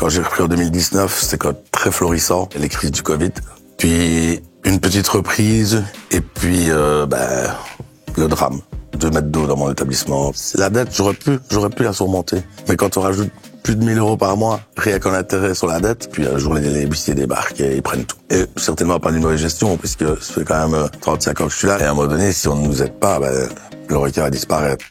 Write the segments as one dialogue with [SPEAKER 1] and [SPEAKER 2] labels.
[SPEAKER 1] quand j'ai repris en 2019, c'était quand très florissant, les crises du Covid. Puis une petite reprise et puis le drame. 2 mètres d'eau dans mon établissement. La dette, j'aurais pu la surmonter. Mais quand on rajoute plus de 1 000 € par mois, rien qu'en intérêt sur la dette, puis un jour les huissiers débarquent et ils prennent tout. Et certainement pas d'une mauvaise gestion, puisque ça fait quand même 35 ans que je suis là. Et à un moment donné, si on ne nous aide pas, l'Horeca va disparaître.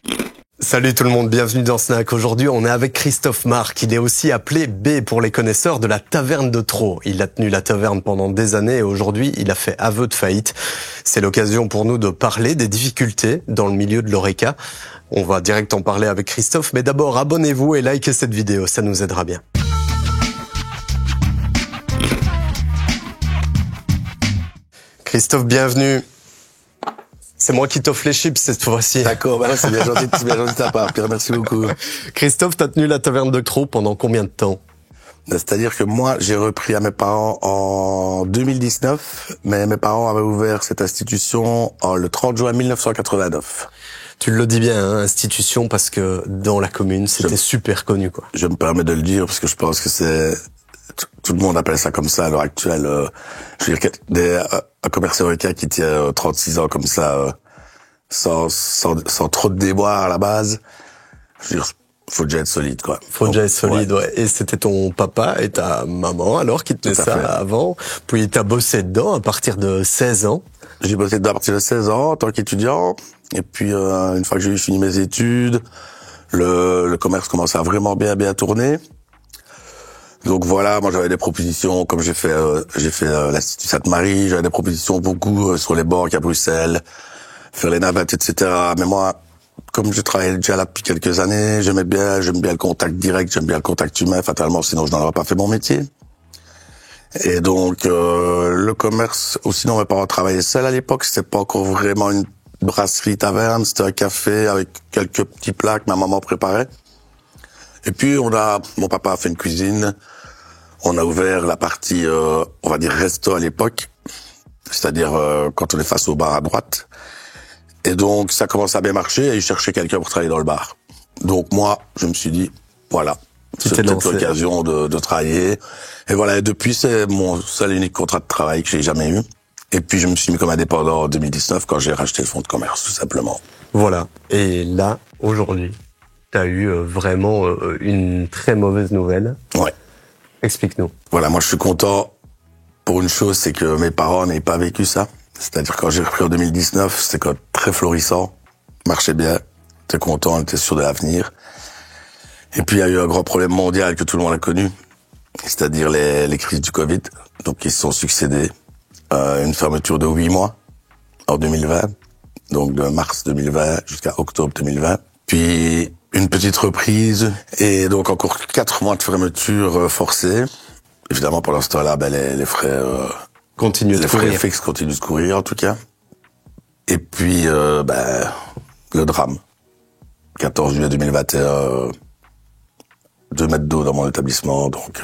[SPEAKER 2] Salut tout le monde, bienvenue dans Snack. Aujourd'hui, on est avec Christophe Marc. Il est aussi appelé B pour les connaisseurs de la Taverne de Trot. Il a tenu la taverne pendant des années et aujourd'hui, il a fait aveu de faillite. C'est l'occasion pour nous de parler des difficultés dans le milieu de l'Horeca. On va direct en parler avec Christophe, mais d'abord, abonnez-vous et likez cette vidéo, ça nous aidera bien. Christophe, bienvenue. C'est moi qui t'offre les chips cette fois-ci.
[SPEAKER 1] D'accord, c'est bien gentil de ta part, Pierre, merci beaucoup.
[SPEAKER 2] Christophe, t'as tenu la Taverne de Trot pendant combien de temps?
[SPEAKER 1] C'est-à-dire que moi, j'ai repris à mes parents en 2019, mais mes parents avaient ouvert cette institution le 30 juin 1989.
[SPEAKER 2] Tu le dis bien, hein, institution, parce que dans la commune, c'était super connu, quoi.
[SPEAKER 1] Je me permets de le dire parce que je pense que c'est... Tout le monde appelle ça comme ça à l'heure actuelle. Je veux dire, un commerçant Horeca qui tient 36 ans comme ça, sans trop de déboires à la base, je veux dire, faut déjà être solide, quoi.
[SPEAKER 2] Faut déjà être solide, ouais. Et c'était ton papa et ta maman, alors, qui tenaient ça avant. Puis t'as bossé dedans à partir de 16 ans.
[SPEAKER 1] J'ai bossé dedans à partir de 16 ans, en tant qu'étudiant. Et puis, une fois que j'ai fini mes études, le commerce commençait à vraiment bien tourner. Donc voilà, moi j'avais des propositions, comme j'ai fait l'Institut Sainte-Marie, j'avais des propositions beaucoup sur les banques à Bruxelles, faire les navettes, etc. Mais moi, comme je travaillais déjà là depuis quelques années, j'aime bien le contact direct, j'aime bien le contact humain, fatalement, sinon je n'aurais pas fait mon métier. Et donc le commerce, ou sinon mes parents travaillaient seuls à l'époque, c'était pas encore vraiment une brasserie taverne, c'était un café avec quelques petits plats que ma maman préparait. Et puis mon papa a fait une cuisine, on a ouvert la partie, on va dire resto à l'époque, c'est-à-dire quand on est face au bar à droite. Et donc ça commence à bien marcher et il cherchait quelqu'un pour travailler dans le bar. Donc moi, je me suis dit, voilà, c'est peut-être l'occasion de travailler. Et voilà, et depuis c'est mon seul et unique contrat de travail que j'ai jamais eu. Et puis je me suis mis comme indépendant en 2019 quand j'ai racheté le fonds de commerce, tout simplement.
[SPEAKER 2] Voilà, et là, aujourd'hui, t'as eu vraiment une très mauvaise nouvelle. Ouais. Explique-nous.
[SPEAKER 1] Voilà, moi je suis content pour une chose, c'est que mes parents n'aient pas vécu ça. C'est-à-dire quand j'ai repris en 2019, c'était quand très florissant, marchait bien, j'étais content, on était sûr de l'avenir. Et puis il y a eu un grand problème mondial que tout le monde a connu, c'est-à-dire les crises du Covid, donc qui se sont succédés. Une fermeture de 8 mois en 2020, donc de mars 2020 jusqu'à octobre 2020. Puis une petite reprise et donc encore 4 mois de fermeture forcée. Évidemment, pendant ce temps-là, les frais frais fixes continuent de courir, en tout cas. Et puis, le drame. 14 juillet 2021, 2 mètres d'eau dans mon établissement, donc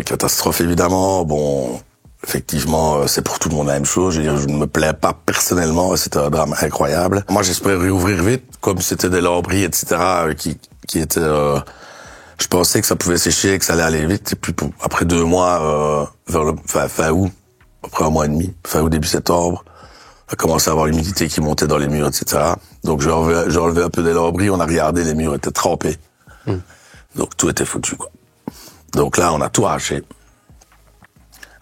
[SPEAKER 1] catastrophe évidemment. Bon, effectivement, c'est pour tout le monde la même chose. Je veux dire, je ne me plains pas personnellement, c'était un drame incroyable. Moi, j'espérais réouvrir vite, comme c'était des lambris, etc., qui étaient... je pensais que ça pouvait sécher, que ça allait aller vite. Et puis, après 2 mois, vers le fin août, après 1 mois et demi, fin août, début septembre, on a commencé à avoir l'humidité qui montait dans les murs, etc. Donc, j'ai enlevé un peu des lambris, on a regardé, les murs étaient trempés. Donc, tout était foutu, quoi. Donc là, on a tout arraché.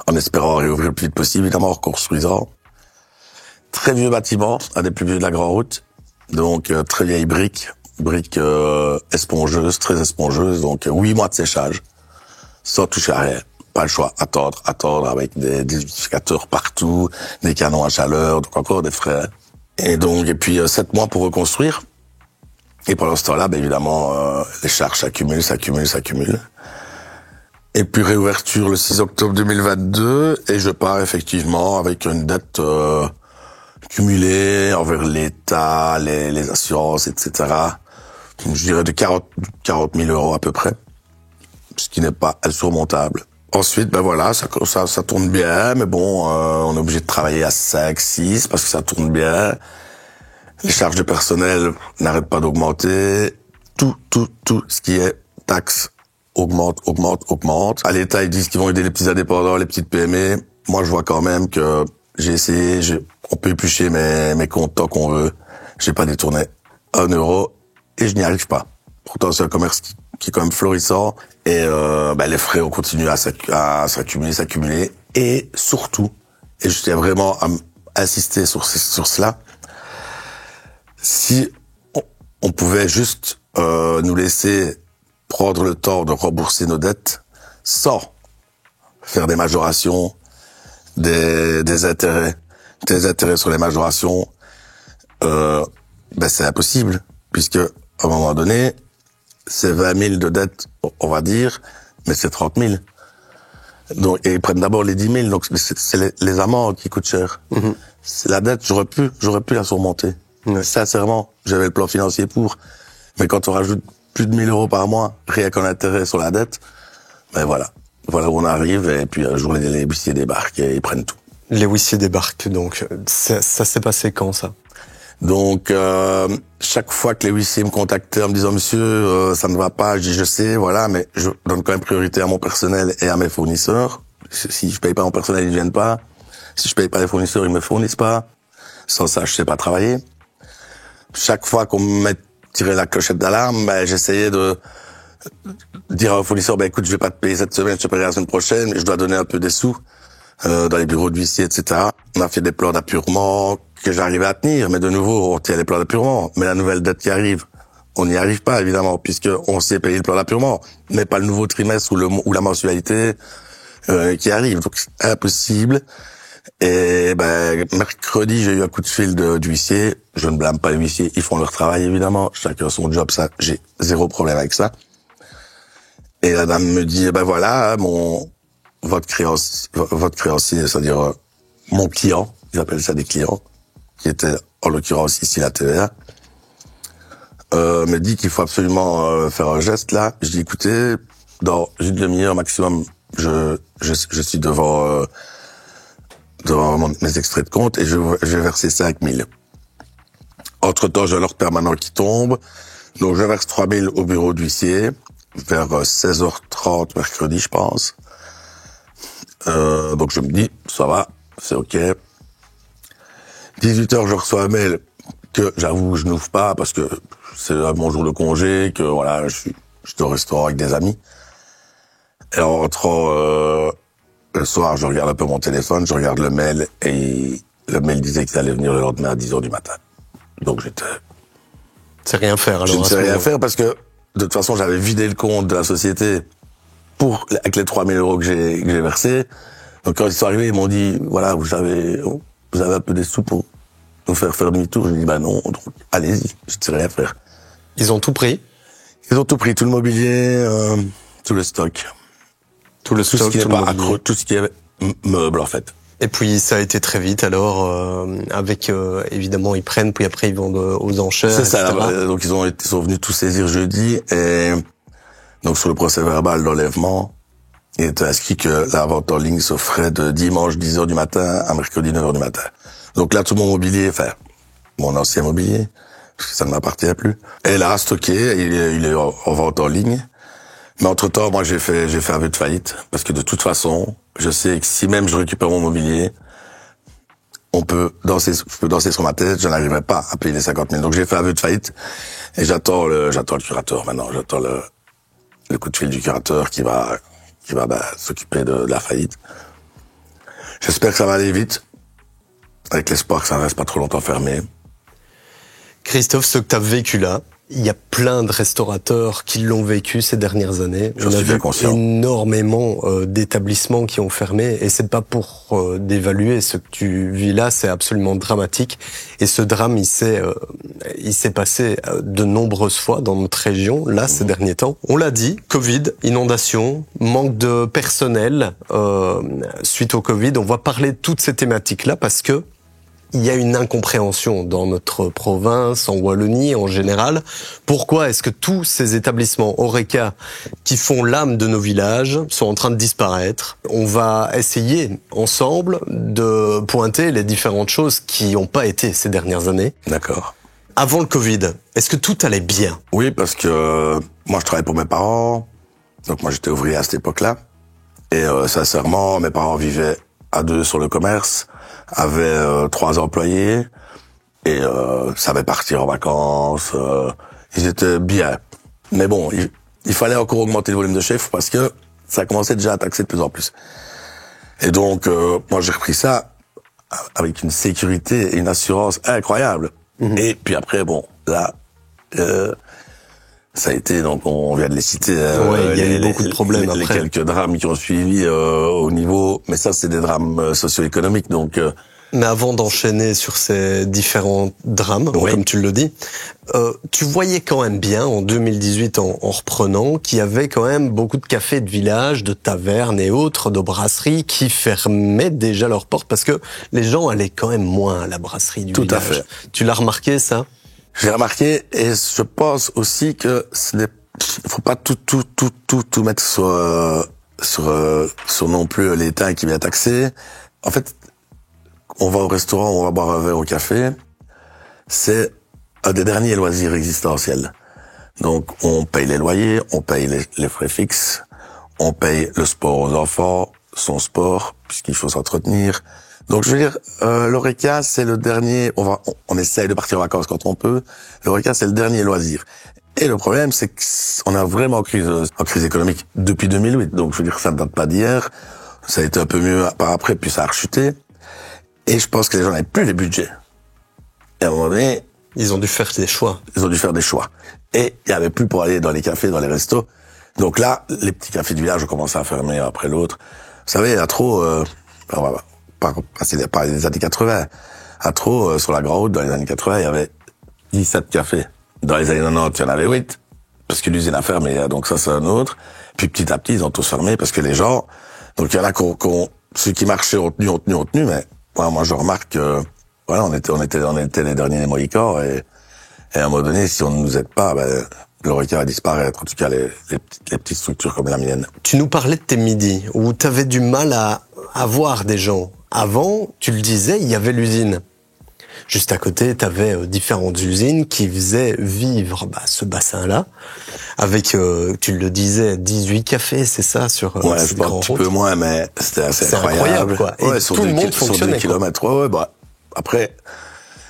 [SPEAKER 1] En espérant réouvrir le plus vite possible, évidemment en reconstruisant. Très vieux bâtiment, un des plus vieux de la Grande Route. Donc, très vieille brique espongeuse, très espongeuse. Donc, 8 mois de séchage, sans toucher à rien. Pas le choix, attendre avec des humidificateurs partout, des canons à chaleur, donc encore des frais. Et puis 7 mois pour reconstruire. Et pendant ce temps-là, évidemment, les charges s'accumulent. Et puis réouverture le 6 octobre 2022, et je pars effectivement avec une dette cumulée envers l'État, les assurances, etc. Je dirais de 40 000 € à peu près, ce qui n'est pas insurmontable. Ensuite, voilà, ça tourne bien, mais bon, on est obligé de travailler à 5, 6 parce que ça tourne bien. Les charges de personnel n'arrêtent pas d'augmenter. Tout ce qui est taxes augmente. À l'État, ils disent qu'ils vont aider les petits indépendants, les petites PME. Moi, je vois quand même que j'ai essayé, on peut éplucher mes comptes tant qu'on veut. J'ai pas détourné 1 euro et je n'y arrive pas. Pourtant, c'est un commerce qui est quand même florissant et les frais ont continué à s'accumuler. Et surtout, et je tiens vraiment à insister sur cela, si on pouvait juste nous laisser prendre le temps de rembourser nos dettes sans faire des majorations, des intérêts sur les majorations, c'est impossible, puisque à un moment donné, c'est 20 000 de dettes, on va dire, mais c'est 30 000. Donc, et ils prennent d'abord les 10 000, donc c'est les amendes qui coûtent cher. Mm-hmm. C'est la dette, j'aurais pu la surmonter. Ouais. Sincèrement, j'avais le plan financier pour. Mais quand on rajoute plus de 1 000 euros par mois, rien qu'en intérêt sur la dette, voilà où on arrive, et puis un jour les huissiers débarquent et ils prennent tout.
[SPEAKER 2] Les huissiers débarquent, donc ça s'est passé quand, ça?
[SPEAKER 1] Donc chaque fois que les huissiers me contactaient en me disant monsieur ça ne va pas, je dis je sais, voilà, mais je donne quand même priorité à mon personnel et à mes fournisseurs. Si je paye pas mon personnel, ils ne viennent pas. Si je paye pas les fournisseurs, ils me fournissent pas. Sans ça, je sais pas travailler. Chaque fois qu'on me tirait la clochette d'alarme, j'essayais de dire aux fournisseurs écoute, je vais pas te payer cette semaine, je te paierai la semaine prochaine, je dois donner un peu des sous dans les bureaux d'huissiers, etc. On a fait des plans d'appurement que j'arrivais à tenir, mais de nouveau, on tient les plans d'appurement. Mais la nouvelle dette qui arrive, on n'y arrive pas, évidemment, puisque on sait payer le plan d'appurement, mais pas le nouveau trimestre ou la mensualité qui arrive. Donc, c'est impossible. Et mercredi, j'ai eu un coup de fil d'huissier. Je ne blâme pas les huissiers, ils font leur travail, évidemment. Chacun son job, ça, j'ai zéro problème avec ça. Et la dame me dit, voilà, votre créancier, c'est-à-dire mon client, ils appellent ça des clients, qui était en l'occurrence ici la TVA, me dit qu'il faut absolument faire un geste là. Je dis écoutez, dans une demi-heure maximum, je suis devant mes extraits de compte et je vais verser 5 000. Entre-temps, j'ai l'ordre permanent qui tombe, donc je verse 3 000 au bureau d'huissier vers 16h30 mercredi, je pense. Donc je me dis, ça va, c'est ok. 18h, je reçois un mail que j'avoue je n'ouvre pas parce que c'est mon jour de congé, que voilà, je suis au restaurant avec des amis. Et en rentrant le soir, je regarde un peu mon téléphone, je regarde le mail et le mail disait qu'il allait venir le lendemain à 10h du matin. Donc j'étais...
[SPEAKER 2] C'est rien faire alors.
[SPEAKER 1] Je ne sais rien faire parce que de toute façon j'avais vidé le compte de la société avec les 3 000 euros que j'ai versés. Donc quand ils sont arrivés, ils m'ont dit voilà, vous avez un peu des sous pour nous faire demi-tour. Je dis non, donc allez-y, je ne sais rien faire.
[SPEAKER 2] Ils ont tout pris?
[SPEAKER 1] Ils ont tout pris, tout le mobilier, tout le stock.
[SPEAKER 2] Tout le stock,
[SPEAKER 1] tout ce qui n'est pas accro, tout ce qui est meuble en fait.
[SPEAKER 2] Et puis ça a été très vite alors, avec évidemment ils prennent, puis après ils vendent aux enchères.
[SPEAKER 1] C'est ça,
[SPEAKER 2] etc.
[SPEAKER 1] donc ils sont venus tout saisir jeudi et donc sur le procès verbal d'enlèvement, il était inscrit que la vente en ligne se ferait de dimanche 10h du matin à mercredi 9h du matin. Donc là tout mon mobilier, enfin mon ancien mobilier, parce que ça ne m'appartient plus, est là stocké, il est en vente en ligne. Mais entre-temps, moi j'ai fait aveu de faillite parce que de toute façon, je sais que si même je récupère mon mobilier, je peux danser sur ma tête, je n'arriverai pas à payer les 50 000. Donc j'ai fait aveu de faillite et j'attends le curateur maintenant. J'attends le coup de fil du curateur qui va s'occuper de la faillite. J'espère que ça va aller vite, avec l'espoir que ça ne reste pas trop longtemps fermé.
[SPEAKER 2] Christophe, ce que tu as vécu là, il y a plein de restaurateurs qui l'ont vécu ces dernières années.
[SPEAKER 1] On a vu
[SPEAKER 2] énormément d'établissements qui ont fermé et c'est pas pour dévaluer ce que tu vis là, c'est absolument dramatique. Et ce drame, il s'est passé de nombreuses fois dans notre région, là, ces derniers temps. On l'a dit, Covid, inondation, manque de personnel suite au Covid. On va parler de toutes ces thématiques-là parce que il y a une incompréhension dans notre province, en Wallonie en général. Pourquoi est-ce que tous ces établissements Horeca qui font l'âme de nos villages sont en train de disparaître? On va essayer ensemble de pointer les différentes choses qui n'ont pas été ces dernières années.
[SPEAKER 1] D'accord.
[SPEAKER 2] Avant le Covid, est-ce que tout allait bien?
[SPEAKER 1] Oui, parce que moi je travaille pour mes parents. Donc moi j'étais ouvrier à cette époque-là. Et sincèrement, mes parents vivaient à deux sur le commerce, avaient 3 employés et savaient partir en vacances. Ils étaient bien. Mais bon, il fallait encore augmenter le volume de chiffres parce que ça commençait déjà à taxer de plus en plus. Et donc moi j'ai repris ça avec une sécurité et une assurance incroyable. Et puis après, bon, là... ça a été, donc on vient de les citer,
[SPEAKER 2] il y a eu beaucoup de problèmes
[SPEAKER 1] les
[SPEAKER 2] après.
[SPEAKER 1] quelques drames qui ont suivi au niveau, mais ça c'est des drames socio-économiques, donc...
[SPEAKER 2] Mais avant d'enchaîner sur ces différents drames, comme tu le dis, tu voyais quand même bien, en 2018, en reprenant, qu'il y avait quand même beaucoup de cafés de village, de tavernes et autres, de brasseries qui fermaient déjà leurs portes parce que les gens allaient quand même moins à la brasserie du village.
[SPEAKER 1] Tout à fait.
[SPEAKER 2] Tu l'as remarqué, ça?
[SPEAKER 1] J'ai remarqué, et je pense aussi que faut pas tout mettre sur non plus l'État qui vient taxer. En fait, on va au restaurant, on va boire un verre au café. C'est un des derniers loisirs existentiels. Donc, on paye les loyers, on paye les frais fixes, on paye le sport aux enfants, son sport, puisqu'il faut s'entretenir. Donc, je veux dire, l'Horeca, c'est le dernier, on essaye de partir en vacances quand on peut. L'Horeca, c'est le dernier loisir. Et le problème, c'est qu'on a vraiment en crise économique depuis 2008. Donc, je veux dire, ça ne date pas d'hier. Ça a été un peu mieux par après, puis ça a rechuté. Et je pense que les gens n'avaient plus les budgets. Et à un moment donné...
[SPEAKER 2] Ils ont dû faire des choix.
[SPEAKER 1] Et il n'y avait plus pour aller dans les cafés, dans les restos. Donc là, les petits cafés du village ont commencé à fermer un après l'autre. Vous savez, à trop... on va pas passer par les années 80. À trop, sur la Grande Route, dans les années 80, il y avait 17 cafés. Dans les années 90, il y en avait 8. Parce que l'usine a fermé, donc ça, c'est un autre. Puis petit à petit, ils ont tous fermé parce que les gens... Donc il y en a ceux qui marchaient ont tenu, mais moi je remarque que voilà, on était les derniers Mohicans et à un moment donné, si on ne nous aide pas, l'Horeca va disparaître. En tout cas, les petites structures comme la mienne.
[SPEAKER 2] Tu nous parlais de tes midis, où tu avais du mal à avoir des gens. Avant, tu le disais, il y avait l'usine. Juste à côté, tu avais différentes usines qui faisaient vivre ce bassin-là, avec, tu le disais, 18 cafés, c'est ça, sur
[SPEAKER 1] je pense un petit peu moins, mais c'était assez incroyable.
[SPEAKER 2] Quoi. Et tout le monde fonctionnait.
[SPEAKER 1] Sur 2 kilomètres, après,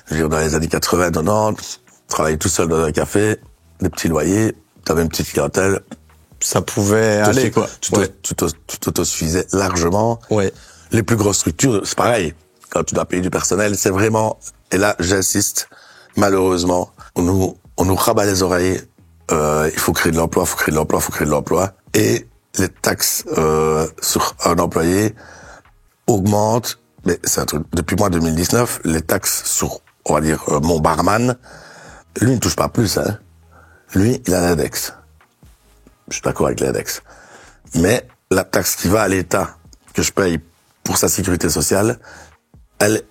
[SPEAKER 1] je veux dire, dans les années 80, 90, travailler tout seul dans un café, des petits loyers, t'avais une petite clientèle.
[SPEAKER 2] Ça pouvait aller, quoi.
[SPEAKER 1] Tu t'autosuffisais largement.
[SPEAKER 2] Ouais.
[SPEAKER 1] Les plus grosses structures, c'est pareil. Quand tu dois payer du personnel, c'est vraiment, et là, j'insiste, malheureusement, on nous rabat les oreilles, il faut créer de l'emploi, et les taxes, sur un employé augmentent, mais c'est un truc, depuis moi 2019, les taxes sur, on va dire, mon barman, lui, il ne touche pas plus, hein. Lui, il a l'index. Je suis d'accord avec l'index. Mais la taxe qui va à l'État, que je paye pour sa sécurité sociale, elle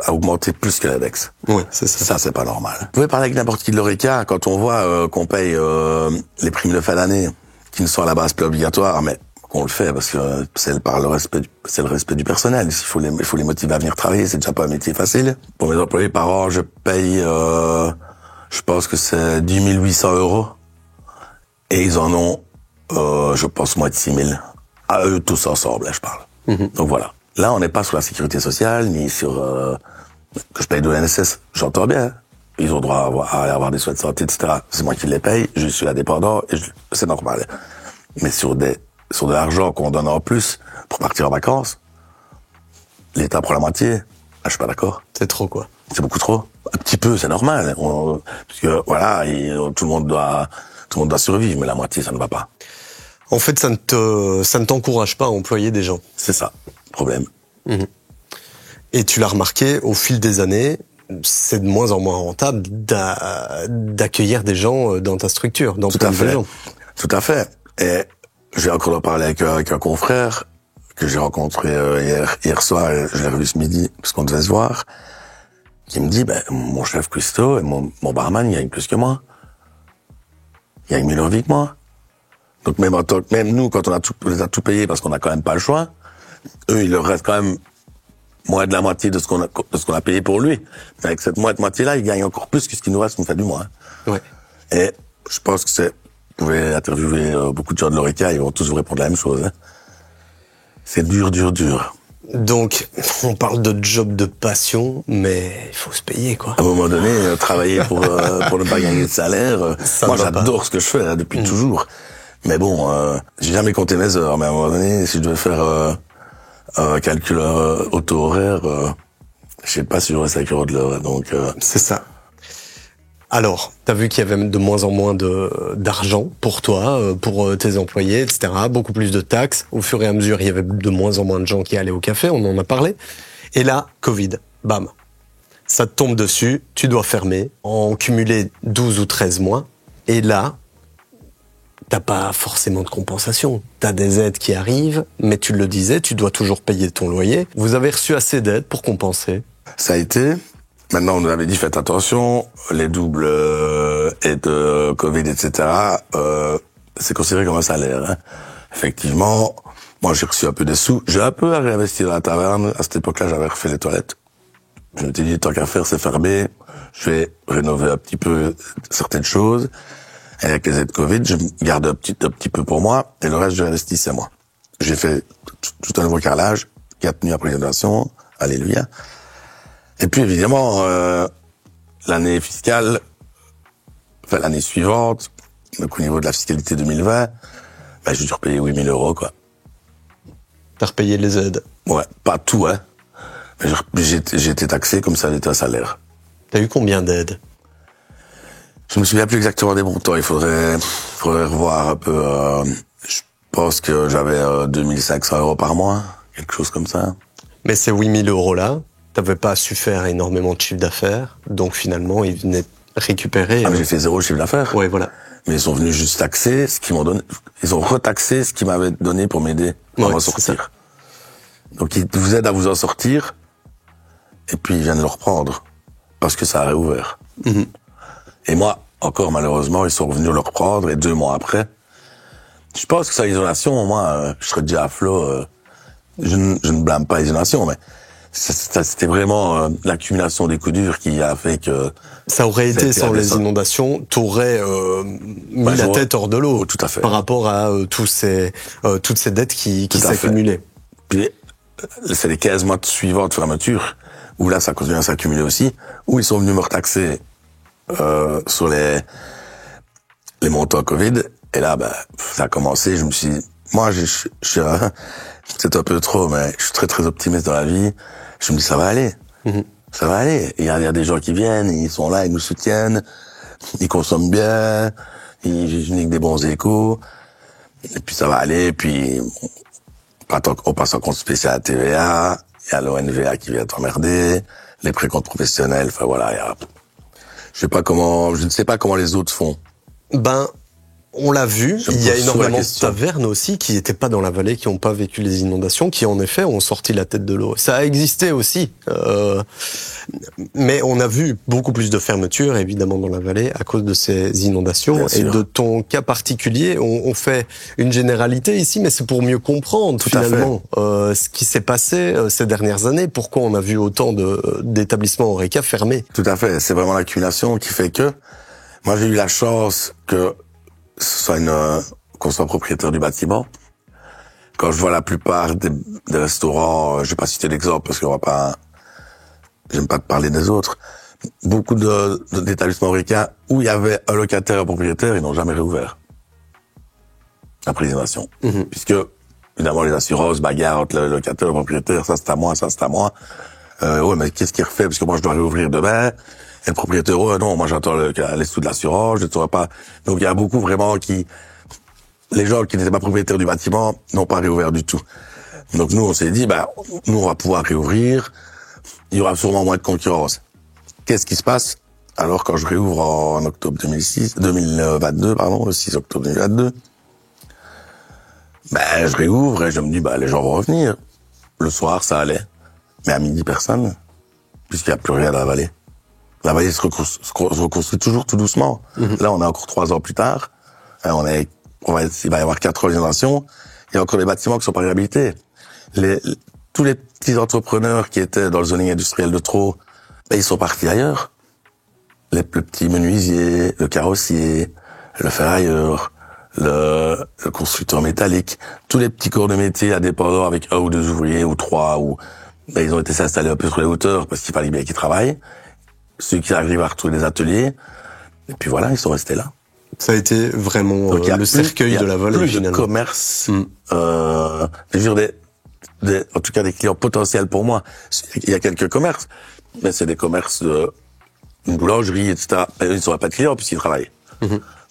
[SPEAKER 1] a augmenté plus que l'index.
[SPEAKER 2] Oui, c'est ça.
[SPEAKER 1] Ça, c'est pas normal. Vous pouvez parler avec n'importe qui de l'Horeca, quand on voit qu'on paye les primes de fin d'année, qui ne sont à la base pas obligatoires, mais qu'on le fait parce que c'est le respect du personnel. Il faut les motiver à venir travailler, c'est déjà pas un métier facile. Pour mes employés par an, je paye, je pense que c'est 10 800 €. Et ils en ont, je pense, moins de 6 000. À eux tous ensemble, là, je parle. Donc voilà. Là, on n'est pas sur la sécurité sociale, ni sur que je paye de l'NSS. J'entends bien. Ils ont droit à avoir des soins de santé, etc. C'est moi qui les paye, je suis indépendant, et c'est normal. Mais sur de l'argent qu'on donne en plus pour partir en vacances, l'État prend la moitié. Ah, je suis pas d'accord.
[SPEAKER 2] C'est trop, quoi.
[SPEAKER 1] C'est beaucoup trop. Un petit peu, c'est normal. Parce que voilà, tout le monde doit survivre, mais la moitié, ça ne va pas.
[SPEAKER 2] En fait, ça ne t'encourage pas à employer des gens.
[SPEAKER 1] C'est ça, le problème.
[SPEAKER 2] Et tu l'as remarqué, au fil des années, c'est de moins en moins rentable d'accueillir des gens dans ta structure, dans ton maison.
[SPEAKER 1] Tout à fait. Et j'ai encore en parlé avec un confrère que j'ai rencontré hier soir, et je l'ai revu ce midi, parce qu'on devait se voir, qui me dit, mon chef Christo et mon barman, il gagne plus que moi. Il gagne mieux leur vie que moi. Donc même nous, quand on les a tout payés parce qu'on n'a quand même pas le choix, eux, il leur reste quand même moins de la moitié de ce qu'on a payé pour lui. Mais avec cette moitié-là, il gagne encore plus que ce qui nous reste, on fait du moins.
[SPEAKER 2] Ouais.
[SPEAKER 1] Et je pense que c'est pouvez interviewer beaucoup de gens de l'Horeca, ils vont tous vous répondre la même chose. Hein. C'est dur, dur, dur.
[SPEAKER 2] Donc, on parle de job de passion, mais il faut se payer, quoi.
[SPEAKER 1] À un moment donné, travailler pour ne pas gagner de salaire, moi j'adore ce que je fais hein, depuis toujours. Mais bon, j'ai jamais compté mes heures, mais à un moment donné, si je devais faire un calcul auto-horaire, je sais pas si j'aurais 5 € de l'heure. Donc
[SPEAKER 2] c'est ça. Alors, t'as vu qu'il y avait de moins en moins d'argent pour toi, pour tes employés, etc. Beaucoup plus de taxes. Au fur et à mesure, il y avait de moins en moins de gens qui allaient au café, on en a parlé. Et là, Covid, bam. Ça te tombe dessus, tu dois fermer, en cumuler 12 ou 13 mois. Et là, t'as pas forcément de compensation. T'as des aides qui arrivent, mais tu le disais, tu dois toujours payer ton loyer. Vous avez reçu assez d'aides pour compenser?
[SPEAKER 1] Ça a été. Maintenant, on nous avait dit faites attention, les doubles aides Covid, etc. C'est considéré comme un salaire. Hein. Effectivement, moi j'ai reçu un peu des sous. J'ai un peu à réinvestir dans la taverne. À cette époque-là, j'avais refait les toilettes. Je m'étais dit tant qu'à faire, c'est fermé. Je vais rénover un petit peu certaines choses. Et avec les aides Covid, je garde un petit peu pour moi, et le reste, je réinvestissais moi. J'ai fait tout un nouveau carrelage, 4 nuits après l'inondation, alléluia. Et puis évidemment, l'année fiscale, enfin l'année suivante, donc au niveau de la fiscalité 2020, ben, j'ai dû repayer 8 000 €, quoi.
[SPEAKER 2] T'as repayé les aides?
[SPEAKER 1] Ouais, pas tout, hein. Mais j'ai été taxé comme ça était un salaire.
[SPEAKER 2] T'as eu combien d'aides?
[SPEAKER 1] Je me souviens plus exactement des montants. Il faudrait revoir un peu. Je pense que j'avais 2500 € par mois, quelque chose comme ça.
[SPEAKER 2] Mais ces 8 000 € là, t'avais pas su faire énormément de chiffre d'affaires, donc finalement ils venaient récupérer.
[SPEAKER 1] Ah, mais j'ai fait 0 chiffre d'affaires.
[SPEAKER 2] Ouais, voilà.
[SPEAKER 1] Mais ils sont venus juste taxer ce qu'ils m'ont donné. Ils ont retaxé ce qu'ils m'avaient donné pour m'aider à m'en sortir. Donc ils vous aident à vous en sortir, et puis ils viennent le reprendre parce que ça a réouvert.
[SPEAKER 2] Mm-hmm.
[SPEAKER 1] Et moi, encore malheureusement, ils sont revenus le reprendre, et 2 mois après, je pense que c'est l'isolation, moi, je serais déjà à flot. Je ne blâme pas l'isolation, mais c'était vraiment l'accumulation des coups durs qui a fait que...
[SPEAKER 2] Ça aurait été sans les inondations, t'aurais mis la tête hors de l'eau.
[SPEAKER 1] Tout à fait.
[SPEAKER 2] Par rapport à toutes ces dettes qui s'accumulaient.
[SPEAKER 1] Puis, c'est les 15 mois suivants de fermeture, où là, ça continue à s'accumuler aussi, où ils sont venus me retaxer sur les montants Covid. Et là, ben, ça a commencé, je me suis dit, moi, je suis peut-être un peu trop, mais je suis très très optimiste dans la vie. Je me dis, ça va aller. Mm-hmm. Ça va aller. Il y a des gens qui viennent, ils sont là, ils nous soutiennent, ils consomment bien, je n'ai que des bons échos. Et puis ça va aller, et puis on passe en compte spécial à TVA, il y a l'ONVA qui vient t'emmerder, les précomptes professionnels, enfin voilà, il y a... je ne sais pas comment les autres font.
[SPEAKER 2] Ben, on l'a vu, il y a énormément de tavernes aussi qui n'étaient pas dans la vallée, qui n'ont pas vécu les inondations, qui en effet ont sorti la tête de l'eau. Ça a existé aussi, mais on a vu beaucoup plus de fermetures, évidemment, dans la vallée à cause de ces inondations. Bien et sûr. De ton cas particulier, on fait une généralité ici, mais c'est pour mieux comprendre tout finalement ce qui s'est passé ces dernières années, pourquoi on a vu autant d'établissements Horeca fermés.
[SPEAKER 1] Tout à fait, c'est vraiment l'accumulation qui fait que... Moi, j'ai eu la chance que ce soit qu'on soit propriétaire du bâtiment. Quand je vois la plupart des restaurants, je vais pas citer d'exemple parce qu'on va pas, j'aime pas te parler des autres. Beaucoup d'établissements Horeca où il y avait un locataire et un propriétaire, ils n'ont jamais réouvert. Après l'innovation. Mm-hmm. Puisque, évidemment, les assurances, bagarre entre le locataire et le propriétaire, ça c'est à moi, ça c'est à moi. Ouais, mais qu'est-ce qu'il refait? Parce que moi, je dois réouvrir demain. Et le propriétaire, oh, non, moi j'attends les sous de l'assurance, je ne saurais pas. Donc il y a beaucoup vraiment les gens qui n'étaient pas propriétaires du bâtiment n'ont pas réouvert du tout. Donc nous on s'est dit, nous on va pouvoir réouvrir, il y aura sûrement moins de concurrence. Qu'est-ce qui se passe? Alors quand je réouvre en octobre 2022, le 6 octobre 2022, je réouvre et je me dis, les gens vont revenir. Le soir ça allait, mais à midi personne, puisqu'il n'y a plus rien dans la vallée. La vallée se reconstruit toujours tout doucement. Mm-hmm. Là, on est encore 3 ans plus tard. Il va y avoir 4 ans d'inondation. Il y a encore des bâtiments qui sont pas réhabilités. Tous les petits entrepreneurs qui étaient dans le zoning industriel de Trot, ils sont partis ailleurs. Le petit menuisier, le carrossier, le ferrailleur, le constructeur métallique, tous les petits corps de métier indépendants avec 1 ou 2 ouvriers ou 3 ou ben, ils ont été s'installer un peu sur les hauteurs parce qu'il fallait bien qu'ils travaillent. Ceux qui arrivent à retrouver des ateliers et puis voilà, ils sont restés là.
[SPEAKER 2] Ça a été vraiment le cercueil de la vallée.
[SPEAKER 1] Plus de commerce, je veux dire en tout cas des clients potentiels pour moi. Il y a quelques commerces, mais c'est des commerces de une boulangerie, etc. Ils ne seraient pas de clients puisqu'ils travaillent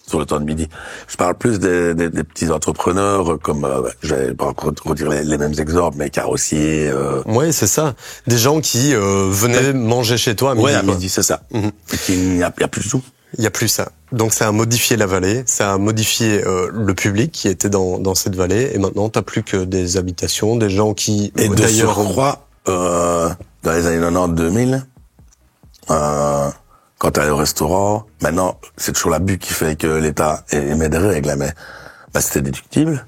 [SPEAKER 1] sur le temps de midi. Je parle plus des petits entrepreneurs comme, je vais pas redire les mêmes exemples, mais carrossiers.
[SPEAKER 2] Ouais, c'est ça. Des gens qui venaient manger chez toi à midi.
[SPEAKER 1] Ouais, à midi, c'est ça. Et il n'y a plus du tout.
[SPEAKER 2] Il y a plus ça. Donc ça a modifié la vallée, ça a modifié le public qui était dans cette vallée, et maintenant t'as plus que des habitations, des gens qui
[SPEAKER 1] et d'ailleurs surcroît, dans les années 90-2000, quand t'allais au restaurant, maintenant c'est toujours l'abus qui fait que l'État émet des règles, mais c'était déductible.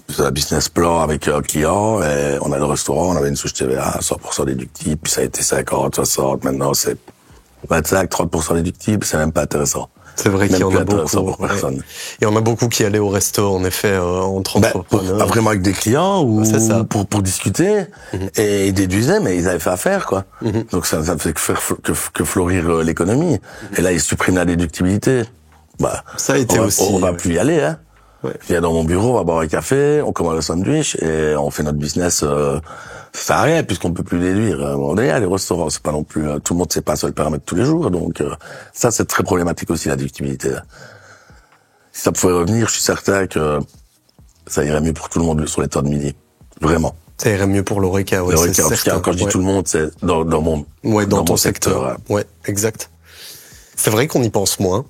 [SPEAKER 1] C'est un business plan avec un client, et on allait au restaurant, on avait une souche TVA 100% déductible, puis ça a été 50, 60, maintenant c'est 25, 30% déductible, c'est même pas intéressant.
[SPEAKER 2] C'est vrai qu'il y en a beaucoup.
[SPEAKER 1] Pour personne.
[SPEAKER 2] Ouais. Il y en a beaucoup qui allaient au resto, en effet, entre entrepreneurs.
[SPEAKER 1] Pas vraiment avec des clients ou pour discuter et ils déduisaient, mais ils avaient fait affaire, quoi. Donc ça ne fait que fleurir l'économie. Et là, ils suppriment la déductibilité.
[SPEAKER 2] Ça a été
[SPEAKER 1] on va plus y aller, hein.
[SPEAKER 2] Ouais.
[SPEAKER 1] Je viens dans mon bureau, on va boire un café, on commande un sandwich et on fait notre business. Ça sert à rien puisqu'on peut plus déduire. On est à les restaurants, c'est pas non plus tout le monde sait pas se le permettre tous les jours. Donc ça c'est très problématique aussi la déductibilité. Si ça pouvait revenir, je suis certain que ça irait mieux pour tout le monde sur les temps de midi. Vraiment.
[SPEAKER 2] Ça irait mieux pour l'Horeca, ouais.
[SPEAKER 1] L'Horeca, en tout cas, quand je dis tout le monde, c'est dans mon
[SPEAKER 2] dans ton secteur. Ouais, exact. C'est vrai qu'on y pense moins.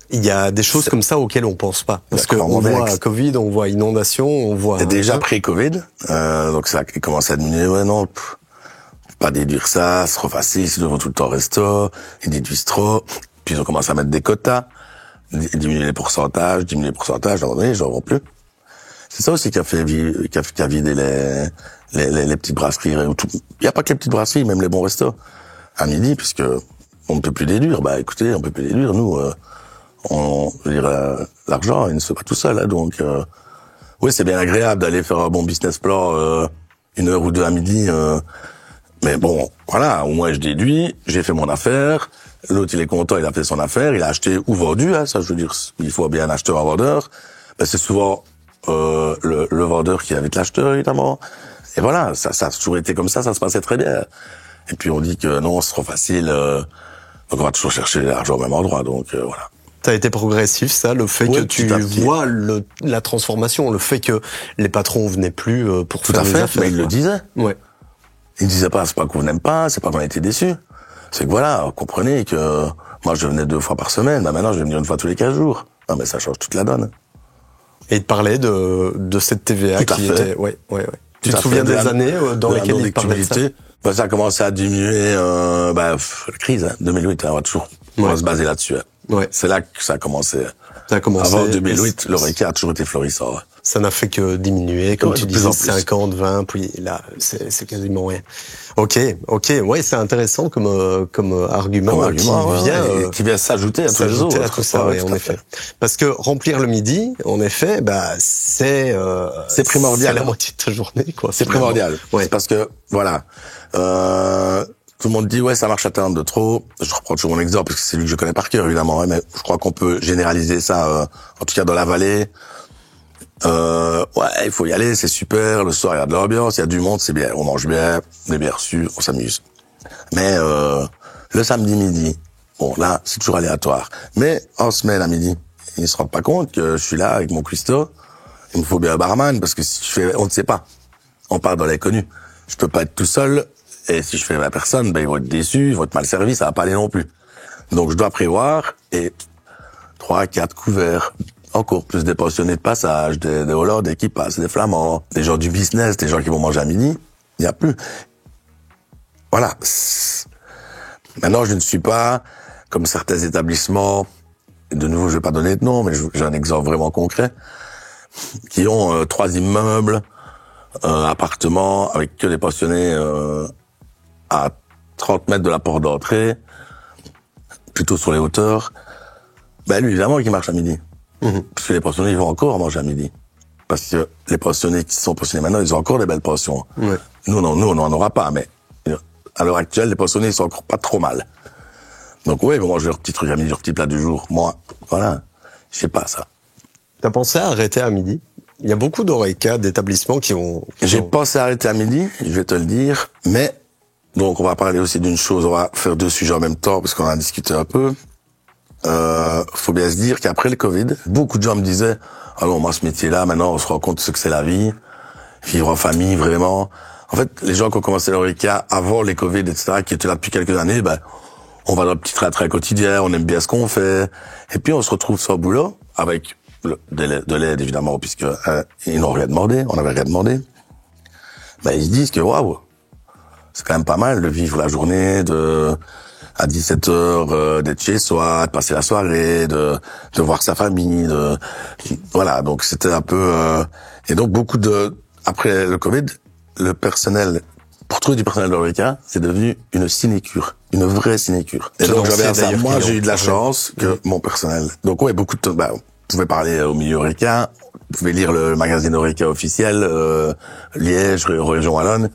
[SPEAKER 2] Il y a des choses comme ça auxquelles on pense pas. Parce que on voit Covid, on voit inondation, on voit...
[SPEAKER 1] C'est déjà pré-Covid, donc ça a commencé à diminuer. Ouais, non, pas déduire ça, c'est trop facile, ils vont tout le temps au resto, ils déduisent trop. Puis ils ont commencé à mettre des quotas, diminuer les pourcentages, à un moment donné, j'en vends plus. C'est ça aussi qui a fait qui a vidé les petites brasseries. Il y a pas que les petites brasseries, même les bons restos. À midi, puisque on ne peut plus déduire. Écoutez, on peut plus déduire, nous... je veux dire, l'argent, il ne se fait pas tout seul, hein, donc oui, c'est bien agréable d'aller faire un bon business plan 1 heure ou 2 à midi, mais bon, voilà, au moins je déduis, j'ai fait mon affaire, l'autre il est content, il a fait son affaire, il a acheté ou vendu, hein, ça je veux dire, il faut bien un acheteur, un vendeur, c'est souvent le vendeur qui est avec l'acheteur, évidemment, et voilà, ça a toujours été comme ça se passait très bien, et puis on dit que non, c'est trop facile, donc on va toujours chercher l'argent au même endroit, donc voilà.
[SPEAKER 2] Ça a été progressif, ça, le fait que tu vois la transformation, le fait que les patrons venaient plus pour faire des affaires.
[SPEAKER 1] Mais ils le disaient.
[SPEAKER 2] Ouais.
[SPEAKER 1] Ils disaient pas, c'est pas qu'on n'aime pas, c'est pas qu'on a été déçus. C'est que voilà, comprenez que moi je venais 2 fois par semaine, maintenant je vais venir 1 fois tous les 15 jours. Non mais ça change toute la donne.
[SPEAKER 2] Et il parlait de cette TVA qui était... Ouais. Tu te souviens des années dans lesquelles il parlait de ça?
[SPEAKER 1] Ça a commencé à diminuer, la crise, hein, 2008, on va toujours on va se baser là-dessus. Hein.
[SPEAKER 2] Ouais.
[SPEAKER 1] C'est là que ça a commencé. Avant 2008, l'Horeca a toujours été florissant.
[SPEAKER 2] Ça n'a fait que diminuer, comme tu disais, 50, 20, puis là, c'est quasiment rien. Ok, ouais, c'est intéressant comme argument
[SPEAKER 1] qui vient s'ajouter à tous les autres.
[SPEAKER 2] À tout ça, ouais, en effet. Parce que remplir le midi, en effet, c'est primordial. C'est la moitié de ta journée, quoi.
[SPEAKER 1] C'est primordial. Ouais. C'est parce que, voilà, tout le monde dit, ouais, ça marche à terme de trop. Je reprends toujours mon exemple, parce que c'est lui que je connais par cœur, évidemment, hein, mais je crois qu'on peut généraliser ça, en tout cas dans la vallée. Ouais, il faut y aller, c'est super. Le soir, il y a de l'ambiance, il y a du monde, c'est bien. On mange bien, on est bien reçu, on s'amuse. Mais le samedi midi, bon, là, c'est toujours aléatoire. Mais en semaine à midi, ils se rendent pas compte que je suis là avec mon cuistot. Il me faut bien un barman, parce que si je fais, on ne sait pas. On part dans l'inconnu. Je peux pas être tout seul. Et si je fais 20 personnes, ils vont être déçus, ils vont être mal servis, ça va pas aller non plus. Donc je dois prévoir, et 3, 4 couverts. Encore plus des pensionnés de passage, des Hollandais qui passent, des Flamands, des gens du business, des gens qui vont manger à midi. Il n'y a plus. Voilà. Maintenant, je ne suis pas comme certains établissements, de nouveau, je vais pas donner de nom, mais j'ai un exemple vraiment concret, qui ont 3 immeubles, appartements, avec que des pensionnés à 30 mètres de la porte d'entrée, plutôt sur les hauteurs. Lui, évidemment, qui marche à midi. Parce que les pensionnés, ils vont encore manger à midi. Parce que les pensionnés qui sont pensionnés maintenant, ils ont encore des belles pensions.
[SPEAKER 2] Ouais.
[SPEAKER 1] Nous, on n'en aura pas, mais à l'heure actuelle, les pensionnés, ils sont encore pas trop mal. Donc ouais, ils vont manger leur petit truc à midi, leur petit plat du jour. Moi, voilà, je sais pas ça.
[SPEAKER 2] T'as pensé à arrêter à midi? Il y a beaucoup d'oreca, d'établissements qui ont...
[SPEAKER 1] J'ai pensé à arrêter à midi, je vais te le dire, mais donc on va parler aussi d'une chose, on va faire 2 sujets en même temps parce qu'on a discuté un peu. Faut bien se dire qu'après le Covid, beaucoup de gens me disaient alors moi ce métier-là, maintenant on se rend compte de ce que c'est la vie, vivre en famille vraiment. En fait, les gens qui ont commencé l'oreca avant les Covid, etc., qui étaient là depuis quelques années, ben on va dans le petit trait quotidien, on aime bien ce qu'on fait, et puis on se retrouve sur le boulot avec de l'aide évidemment, puisque ils n'ont rien demandé, on n'avait rien demandé. Ben ils se disent que waouh, c'est quand même pas mal de vivre la journée, à 17h d'être chez soi, de passer la soirée, de voir sa famille, voilà. Donc c'était un peu et donc après le Covid, le personnel, pour trouver du personnel de l'oreca, c'est devenu une sinécure, une vraie sinécure. Et donc j'avais ça. Moi j'ai eu de la chance que mon personnel. Donc ouais, beaucoup de vous pouvez parler au milieu oreca, vous pouvez lire le magazine oreca officiel, Liège, Région Wallonne.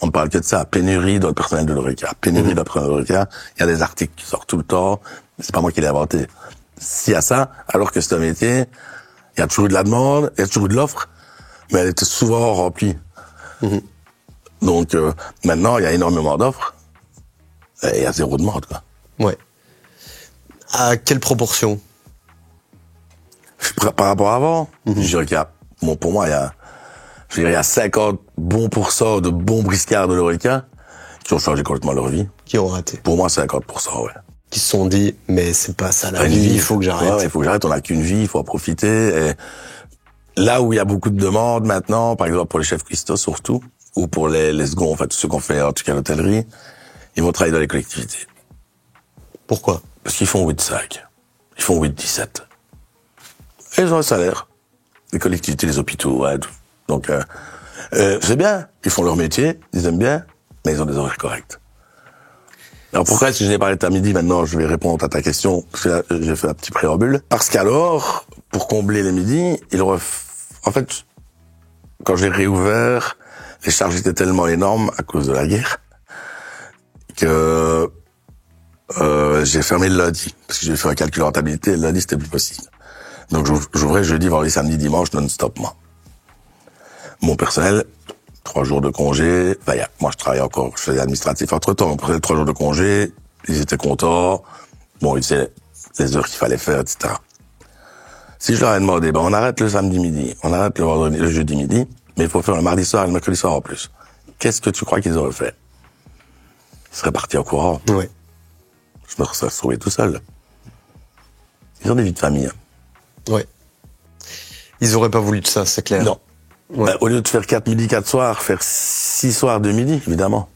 [SPEAKER 1] On ne parle que de ça, pénurie dans le personnel de l'oreca, pénurie dans le personnel de l'oreca. Il y a des articles qui sortent tout le temps, c'est pas moi qui l'ai inventé. S'il y a ça, alors que c'est un métier, il y a toujours eu de la demande, il y a toujours eu de l'offre, mais elle était souvent remplie. Donc maintenant, il y a énormément d'offres, et il y a 0 demande, quoi.
[SPEAKER 2] Ouais. À quelle proportion?
[SPEAKER 1] Par rapport à avant, je dirais qu'il y a, bon, pour moi, il y a 50 bons pourcents de bons briscards de l'oreca qui ont changé complètement leur vie.
[SPEAKER 2] Qui ont raté.
[SPEAKER 1] Pour moi, 50%, ouais.
[SPEAKER 2] Qui se sont dit, mais c'est pas ça la vie, il faut que j'arrête.
[SPEAKER 1] Ouais, il faut que j'arrête, on n'a qu'une vie, il faut en profiter. Et là où il y a beaucoup de demandes maintenant, par exemple pour les chefs cuistots surtout, ou pour les seconds, en fait, ceux qu'on fait en tout cas l'hôtellerie, ils vont travailler dans les collectivités.
[SPEAKER 2] Pourquoi?
[SPEAKER 1] Parce qu'ils font 8-5. Ils font 8-17. Et ils ont un salaire. Les collectivités, les hôpitaux, ouais, tout. Donc, c'est bien. Ils font leur métier, ils aiment bien, mais ils ont des horaires corrects. Alors pourquoi est-ce que je n'ai parlé de à midi maintenant? Je vais répondre à ta question, parce que là, j'ai fait un petit préambule. Parce qu'alors, pour combler les midis, en fait, quand j'ai réouvert, les charges étaient tellement énormes à cause de la guerre que j'ai fermé le lundi. Parce que j'ai fait un calcul de rentabilité, et le lundi, c'était plus possible. Donc j'ouvrais jeudi, vendredi, samedi, dimanche, non-stop, moi. Mon personnel, 3 jours de congé. Moi, je travaillais encore, je faisais l'administratif entre-temps. Mon personnel, 3 jours de congé. Ils étaient contents. Bon, ils faisaient les heures qu'il fallait faire, etc. Si je leur ai demandé, on arrête le samedi midi, on arrête le jeudi midi, mais il faut faire le mardi soir et le mercredi soir en plus. Qu'est-ce que tu crois qu'ils auraient fait? Ils seraient partis au courant.
[SPEAKER 2] Ouais.
[SPEAKER 1] Je me serais retrouvé tout seul. Ils ont des vies de famille.
[SPEAKER 2] Ouais. Ils auraient pas voulu de ça, c'est clair.
[SPEAKER 1] Non. Ouais. Au lieu de faire 4 midis, 4 soirs, faire 6 soirs, 2 midis, évidemment.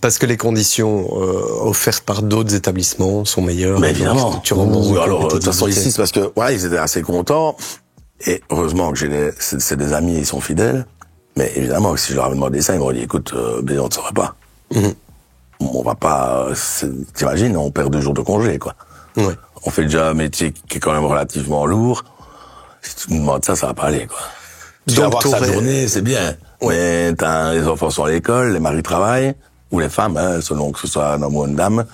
[SPEAKER 2] Parce que les conditions offertes par d'autres établissements sont meilleures.
[SPEAKER 1] Mais évidemment.
[SPEAKER 2] Tu rentres dans une
[SPEAKER 1] alors, de toute façon,
[SPEAKER 2] compétitivité.
[SPEAKER 1] ici, c'est parce que, ils étaient assez contents. Et heureusement que c'est des amis, ils sont fidèles. Mais évidemment, si je leur avais demandé ça, ils m'auraient dit, écoute, on ne saurait pas. On va pas, t'imagines, on perd 2 jours de congé, quoi.
[SPEAKER 2] Ouais.
[SPEAKER 1] On fait déjà un métier qui est quand même relativement lourd. Si tu me demandes ça, ça va pas aller, quoi. Tu vas avoir sa journée, c'est bien. Ouais. Mais les enfants sont à l'école, les maris travaillent, ou les femmes, selon que ce soit un homme ou une dame.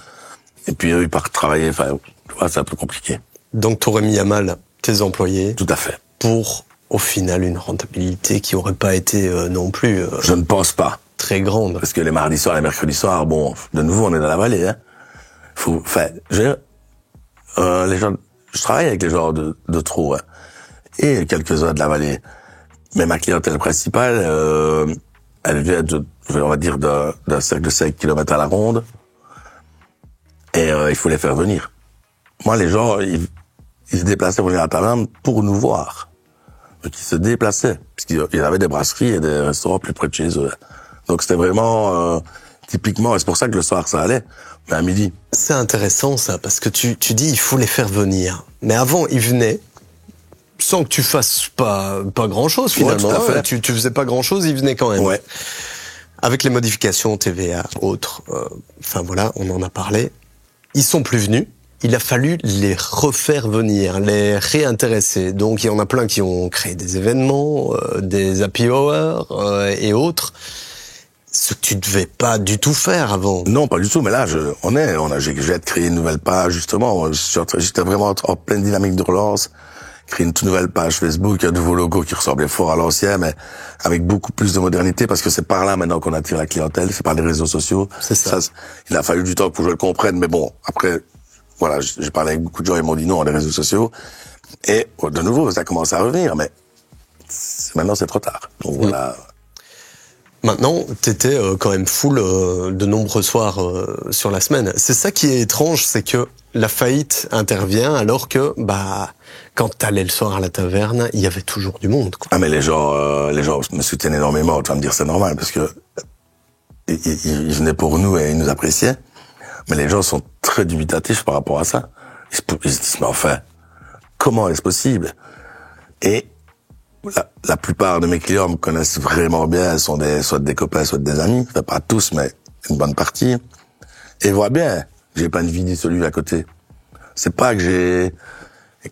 [SPEAKER 1] Et puis eux, ils partent travailler, tu vois, c'est un peu compliqué.
[SPEAKER 2] Donc t'aurais mis à mal tes employés.
[SPEAKER 1] Tout à fait.
[SPEAKER 2] Pour, au final, une rentabilité qui aurait pas été non plus...
[SPEAKER 1] Je ne pense pas.
[SPEAKER 2] Très grande.
[SPEAKER 1] Parce que les mardis soirs, les mercredis soirs, bon, de nouveau, on est dans la vallée, hein. Les gens, je travaille avec les gens de Trou, hein, et quelques-uns de la vallée. Mais ma clientèle principale, elle vient on va dire, d'un cercle de 5 km à la ronde. Et il faut les faire venir. Moi, les gens, ils se déplaçaient pour venir à la taverne pour nous voir. Donc, ils se déplaçaient. Parce qu'ils avaient des brasseries et des restaurants plus près de chez eux. Donc, c'était vraiment, typiquement, et c'est pour ça que le soir, ça allait. Mais à midi.
[SPEAKER 2] C'est intéressant, ça, parce que tu dis, il faut les faire venir. Mais avant, ils venaient, sans que tu fasses pas grand-chose, finalement.
[SPEAKER 1] Ouais, tout à fait.
[SPEAKER 2] Tu faisais pas grand-chose, ils venaient quand même.
[SPEAKER 1] Ouais.
[SPEAKER 2] Avec les modifications TVA, autres, voilà, on en a parlé. Ils sont plus venus. il a fallu les refaire venir, les réintéresser. Donc il y en a plein qui ont créé des événements, des happy hours et autres. Ce que tu devais pas du tout faire avant.
[SPEAKER 1] Non, pas du tout, mais là, je viens de créer une nouvelle page, justement. J'étais vraiment en pleine dynamique de relance. Créer une toute nouvelle page Facebook, un nouveau logo qui ressemblait fort à l'ancien, mais avec beaucoup plus de modernité, parce que c'est par là maintenant qu'on attire la clientèle, c'est par les réseaux sociaux.
[SPEAKER 2] C'est ça.
[SPEAKER 1] Il a fallu du temps pour que je le comprenne, mais bon, après, voilà, j'ai parlé avec beaucoup de gens, ils m'ont dit non, les réseaux sociaux. Et, de nouveau, ça commence à revenir, mais maintenant c'est trop tard. Donc voilà.
[SPEAKER 2] Maintenant, t'étais quand même full de nombreux soirs sur la semaine. C'est ça qui est étrange, c'est que la faillite intervient alors que, quand t'allais le soir à la taverne, il y avait toujours du monde, quoi.
[SPEAKER 1] Ah, mais les gens me soutiennent énormément. Tu vas me dire c'est normal parce que ils venaient pour nous et ils nous appréciaient. Mais les gens sont très dubitatifs par rapport à ça. Ils se disent mais enfin, comment est-ce possible? Et la plupart de mes clients me connaissent vraiment bien, sont soit des copains, soit des amis. Enfin, pas tous, mais une bonne partie. Et ils voient bien, j'ai pas une vie dissolue à côté. C'est pas que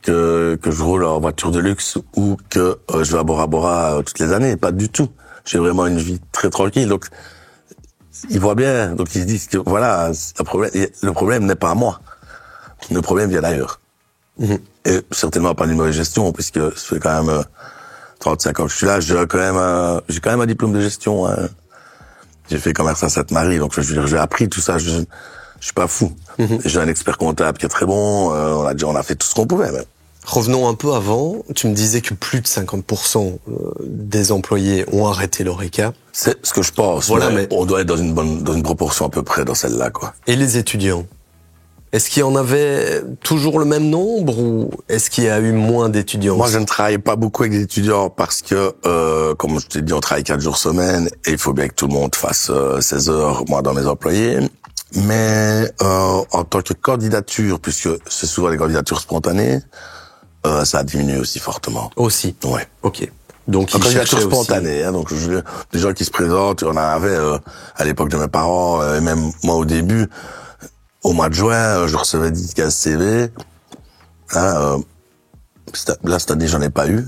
[SPEAKER 1] je roule en voiture de luxe ou que je vais à Bora Bora toutes les années. Pas du tout. J'ai vraiment une vie très tranquille. Donc, ils voient bien. Donc, ils se disent que voilà, le problème n'est pas à moi. Le problème vient d'ailleurs. Mmh. Et certainement pas d'une mauvaise gestion, puisque ça fait quand même 35 ans que je suis là, j'ai quand même un diplôme de gestion. Hein. J'ai fait commerce à Sainte-Marie, donc je veux dire, j'ai appris tout ça. Je suis pas fou. Mm-hmm. J'ai un expert comptable qui est très bon. On a fait tout ce qu'on pouvait. Même.
[SPEAKER 2] Revenons un peu avant. Tu me disais que plus de 50% des employés ont arrêté l'Horeca.
[SPEAKER 1] C'est ce que je pense.
[SPEAKER 2] Voilà, mais
[SPEAKER 1] on doit être dans une proportion à peu près dans celle-là, quoi.
[SPEAKER 2] Et les étudiants? Est-ce qu'il y en avait toujours le même nombre ou est-ce qu'il y a eu moins d'étudiants?
[SPEAKER 1] Moi, je ne travaille pas beaucoup avec des étudiants parce que, comme je t'ai dit, on travaille 4 jours semaine et il faut bien que tout le monde fasse 16 heures, moi, dans mes employés. Mais en tant que candidature, puisque c'est souvent des candidatures spontanées, ça a diminué aussi fortement.
[SPEAKER 2] Aussi?
[SPEAKER 1] Ouais.
[SPEAKER 2] Ok. Donc,
[SPEAKER 1] en candidature spontanée, hein, donc des gens qui se présentent, on en avait à l'époque de mes parents, et même moi au début. Au mois de juin, je recevais 10-15 CV. Là, cette année, j'en ai pas eu.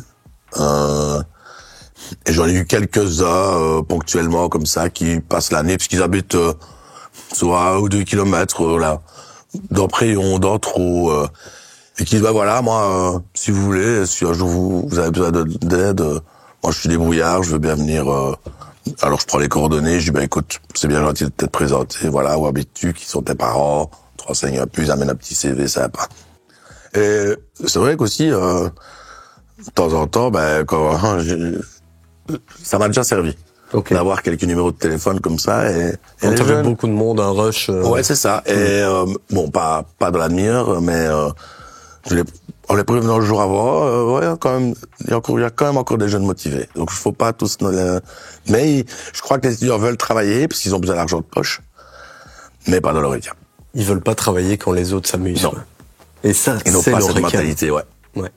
[SPEAKER 1] Et j'en ai eu quelques-uns ponctuellement comme ça qui passent l'année puisqu'ils habitent soit 1 ou 2 kilomètres là, d'Ampréon, d'Antrou, et qui disent voilà, moi, si vous voulez, si un jour vous avez besoin d'aide, moi je suis débrouillard, je veux bien venir. Alors je prends les coordonnées, je dis écoute, c'est bien gentil de t'être présenté, voilà, où habites-tu, qui sont tes parents, te renseigne un peu, ils amènent un petit CV sympa. Et c'est vrai qu'aussi, de temps en temps, ça m'a déjà servi. Okay. D'avoir quelques numéros de téléphone comme ça et
[SPEAKER 2] quand t'avais beaucoup de monde, un rush.
[SPEAKER 1] Ouais, c'est ça. Et bon, pas dans la demi-heure, mais on les prévenant le jour avant, ouais, quand même, il y a quand même encore des jeunes motivés. Donc, il faut pas tous mais je crois que les étudiants veulent travailler parce qu'ils ont besoin d'argent de poche, mais pas dans l'Horeca.
[SPEAKER 2] Ils veulent pas travailler quand les autres s'amusent.
[SPEAKER 1] Non.
[SPEAKER 2] Ouais. Et ça,
[SPEAKER 1] ils n'ont
[SPEAKER 2] c'est
[SPEAKER 1] pas
[SPEAKER 2] l'Horeca.
[SPEAKER 1] cette mentalité, ouais.
[SPEAKER 2] Ouais.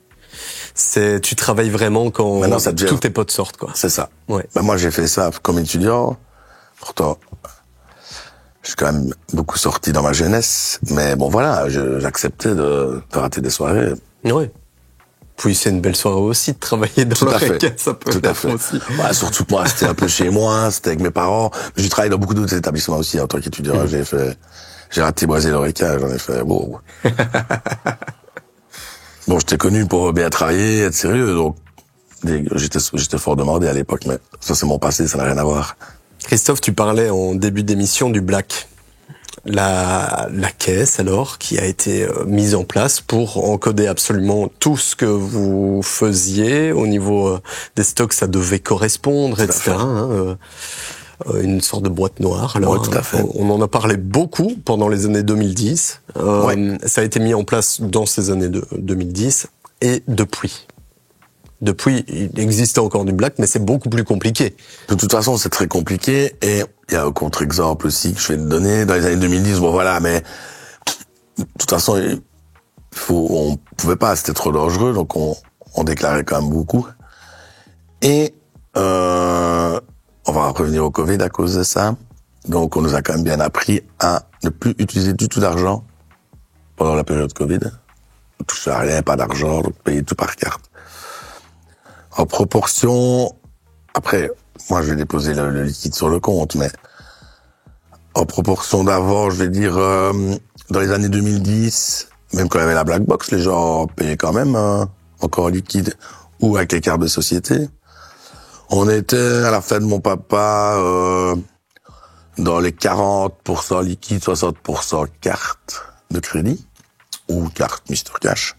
[SPEAKER 2] Tu travailles vraiment quand tous tes potes sortent, quoi.
[SPEAKER 1] C'est ça.
[SPEAKER 2] Ouais.
[SPEAKER 1] Moi, j'ai fait ça comme étudiant. Pourtant, je suis quand même beaucoup sorti dans ma jeunesse. Mais bon, voilà, j'acceptais de rater des soirées.
[SPEAKER 2] Ouais. Puis c'est une belle soirée aussi de travailler dans l'Horeca, ça peut être aussi.
[SPEAKER 1] Ouais, surtout que moi, c'était un peu chez moi, c'était avec mes parents. J'ai travaillé dans beaucoup d'autres établissements aussi en tant qu'étudiant. J'ai raté Boisé l'Horeca, j'en ai fait bon. Bon, j'étais connu pour bien travailler, être sérieux, donc j'étais fort demandé à l'époque, mais ça c'est mon passé, ça n'a rien à voir.
[SPEAKER 2] Christophe, tu parlais en début d'émission du Black. La caisse, alors, qui a été mise en place pour encoder absolument tout ce que vous faisiez. Au niveau des stocks, ça devait correspondre, etc. Une sorte de boîte noire. Alors,
[SPEAKER 1] ouais, tout à fait.
[SPEAKER 2] On en a parlé beaucoup pendant les années 2010. Ouais. Ça a été mis en place dans ces années 2010. Et depuis, il existait encore du Black, mais c'est beaucoup plus compliqué.
[SPEAKER 1] De toute façon, c'est très compliqué. Et il y a un contre-exemple aussi que je vais te donner. Dans les années 2010, bon voilà, mais de toute façon, on pouvait pas, c'était trop dangereux, donc on déclarait quand même beaucoup. Et on va revenir au Covid à cause de ça. Donc on nous a quand même bien appris à ne plus utiliser du tout d'argent pendant la période Covid. On touchait à rien, pas d'argent, donc payait tout par carte. En proportion, après, moi je vais déposer le liquide sur le compte, mais en proportion d'avant, je vais dire, dans les années 2010, même quand il y avait la black box, les gens payaient quand même encore en liquide ou avec les cartes de société. On était, à la fin de mon papa, dans les 40% liquide, 60% carte de crédit ou carte Mister Cash.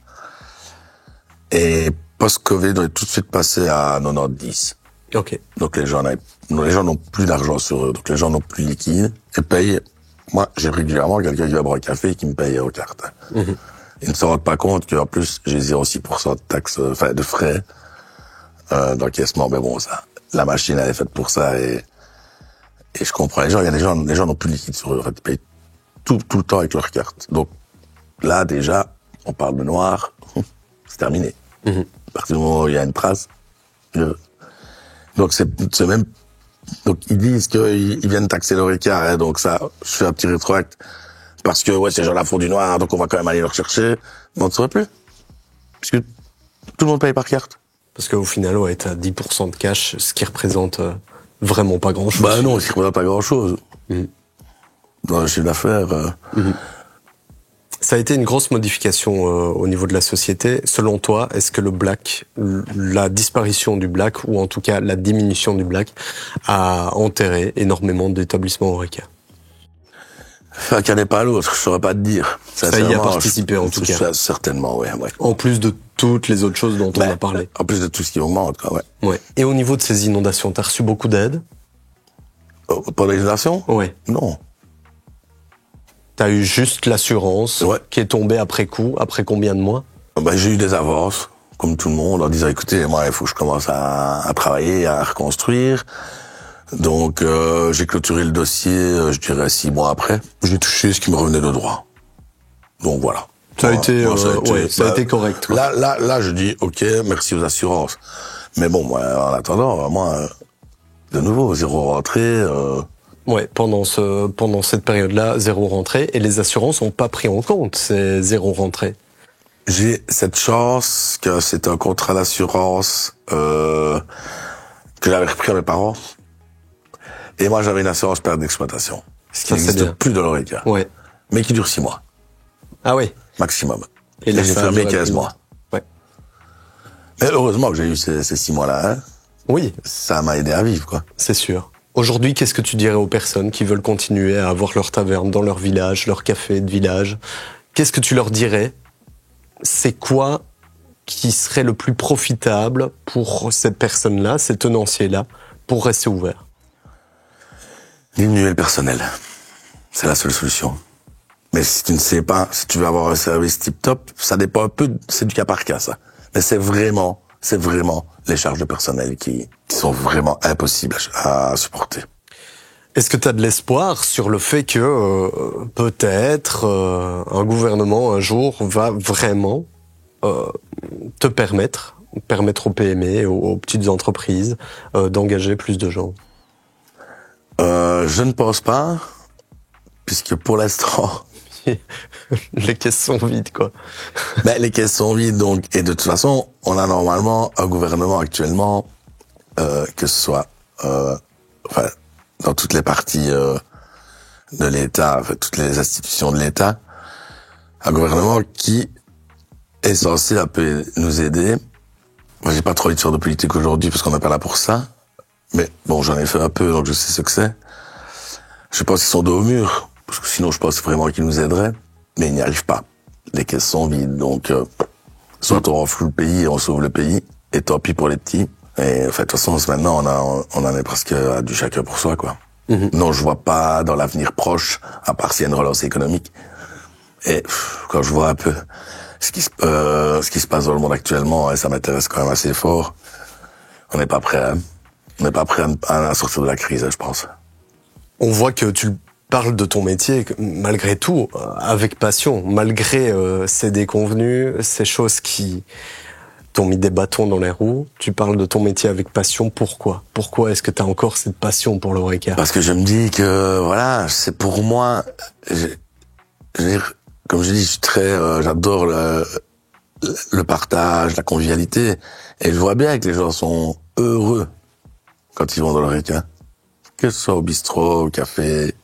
[SPEAKER 1] Et post-Covid, on est tout de suite passé à 90.
[SPEAKER 2] Ok.
[SPEAKER 1] Donc les gens n'ont plus d'argent sur eux, donc les gens n'ont plus liquide et payent. Moi, j'ai régulièrement quelqu'un qui va boire un café et qui me paye aux cartes.
[SPEAKER 2] Mmh.
[SPEAKER 1] Ils ne se rendent pas compte qu'en plus, j'ai 0,6% de taxes, enfin, de frais, d'encaissement. Mais bon, ça, la machine, elle est faite pour ça et je comprends les gens. Il y a les gens n'ont plus de liquide sur eux. En fait, ils payent tout le temps avec leur carte. Donc, là, déjà, on parle de noir. C'est terminé.
[SPEAKER 2] Mmh.
[SPEAKER 1] À partir du moment où il y a une trace, donc c'est même, donc ils disent qu'ils viennent taxer leur écart, hein, donc ça, je fais un petit rétroact, parce que, ouais, ces gens-là font du noir, donc on va quand même aller leur chercher, mais on ne saurait plus. Puisque tout le monde paye par carte.
[SPEAKER 2] Parce qu'au final, ouais, t'as 10% de cash, ce qui représente vraiment pas grand-chose.
[SPEAKER 1] Bah non, ce qui représente pas grand-chose.
[SPEAKER 2] Mmh.
[SPEAKER 1] Dans le chiffre d'affaires.
[SPEAKER 2] Mmh. Ça a été une grosse modification au niveau de la société. Selon toi, est-ce que le black, la disparition du black, ou en tout cas la diminution du black, a enterré énormément d'établissements Horeca?
[SPEAKER 1] Enfin, qu'un n'est pas l'autre, je saurais pas te dire.
[SPEAKER 2] Ça y a participé en tout cas.
[SPEAKER 1] Certainement, ouais.
[SPEAKER 2] En plus de toutes les autres choses dont on a parlé.
[SPEAKER 1] En plus de tout ce qui augmente, quoi, ouais.
[SPEAKER 2] Ouais. Et au niveau de ces inondations, t'as reçu beaucoup d'aide?
[SPEAKER 1] Pendant les inondations?
[SPEAKER 2] Ouais.
[SPEAKER 1] Non.
[SPEAKER 2] T'as eu juste l'assurance qui est tombée après coup, après combien de mois?
[SPEAKER 1] Ben, j'ai eu des avances, comme tout le monde, en disant, écoutez, moi, il faut que je commence à travailler, à reconstruire. Donc, j'ai clôturé le dossier, je dirais 6 mois après. J'ai touché ce qui me revenait de droit. Donc, voilà.
[SPEAKER 2] Ça a été correct. Quoi.
[SPEAKER 1] Là, je dis, ok, merci aux assurances. Mais bon, moi, en attendant, moi, de nouveau, 0 rentrée,
[SPEAKER 2] Ouais, pendant cette période-là, 0 rentrée, et les assurances n'ont pas pris en compte ces 0 rentrée.
[SPEAKER 1] J'ai cette chance que c'est un contrat d'assurance que j'avais repris à mes parents. Et moi, j'avais une assurance perte d'exploitation. Ce qui n'existe plus dans l'Horeca.
[SPEAKER 2] Ouais.
[SPEAKER 1] Mais qui dure 6 mois.
[SPEAKER 2] Ah oui.
[SPEAKER 1] Maximum.
[SPEAKER 2] Et
[SPEAKER 1] j'ai fermé 15 mois.
[SPEAKER 2] Ouais.
[SPEAKER 1] Mais heureusement que j'ai eu ces 6 mois-là. Hein.
[SPEAKER 2] Oui.
[SPEAKER 1] Ça m'a aidé à vivre, quoi.
[SPEAKER 2] C'est sûr. Aujourd'hui, qu'est-ce que tu dirais aux personnes qui veulent continuer à avoir leur taverne dans leur village, leur café de village? Qu'est-ce que tu leur dirais? C'est quoi qui serait le plus profitable pour ces personnes-là, ces tenanciers-là, pour rester ouverts?
[SPEAKER 1] Diminuer le personnel. C'est la seule solution. Mais si tu ne sais pas, si tu veux avoir un service tip-top, ça dépend un peu, c'est du cas par cas, ça. Mais c'est vraiment les charges de personnel qui sont vraiment impossibles à supporter.
[SPEAKER 2] Est-ce que tu as de l'espoir sur le fait que peut-être un gouvernement un jour va vraiment te permettre aux PME et aux petites entreprises d'engager plus de gens?
[SPEAKER 1] Je ne pense pas, puisque pour l'instant...
[SPEAKER 2] les caisses sont vides, quoi.
[SPEAKER 1] Ben, les caisses sont vides, donc, et de toute façon, on a normalement un gouvernement actuellement, que ce soit, enfin, dans toutes les parties de l'État, enfin, toutes les institutions de l'État, un gouvernement qui est censé un peu nous aider. Moi, j'ai pas trop envie de faire de politique aujourd'hui parce qu'on n'est pas là pour ça, mais bon, j'en ai fait un peu, donc je sais ce que c'est. Je pense qu'ils sont dos au mur. Parce que sinon, je pense vraiment qu'ils nous aideraient, mais ils n'y arrivent pas. Les caisses sont vides, donc soit on renfloue le pays et on sauve le pays, et tant pis pour les petits. Et en fait, de toute façon, maintenant, on en est presque à du chacun pour soi, quoi. Mm-hmm. Non, je vois pas dans l'avenir proche, à part s'il y a une relance économique. Et quand je vois un peu ce qui se passe dans le monde actuellement, et ça m'intéresse quand même assez fort, on n'est pas prêt, hein. On n'est pas prêt à sortir de la crise, je pense.
[SPEAKER 2] On voit que tu parles de ton métier, malgré tout, avec passion, malgré ces déconvenues, ces choses qui t'ont mis des bâtons dans les roues. Tu parles de ton métier avec passion. Pourquoi? Pourquoi est-ce que tu as encore cette passion pour l'Horeca?
[SPEAKER 1] Parce que je me dis que, voilà, c'est pour moi... comme je dis, je suis très, j'adore le partage, la convivialité, et je vois bien que les gens sont heureux quand ils vont dans le requin, que ce soit au bistrot, au café,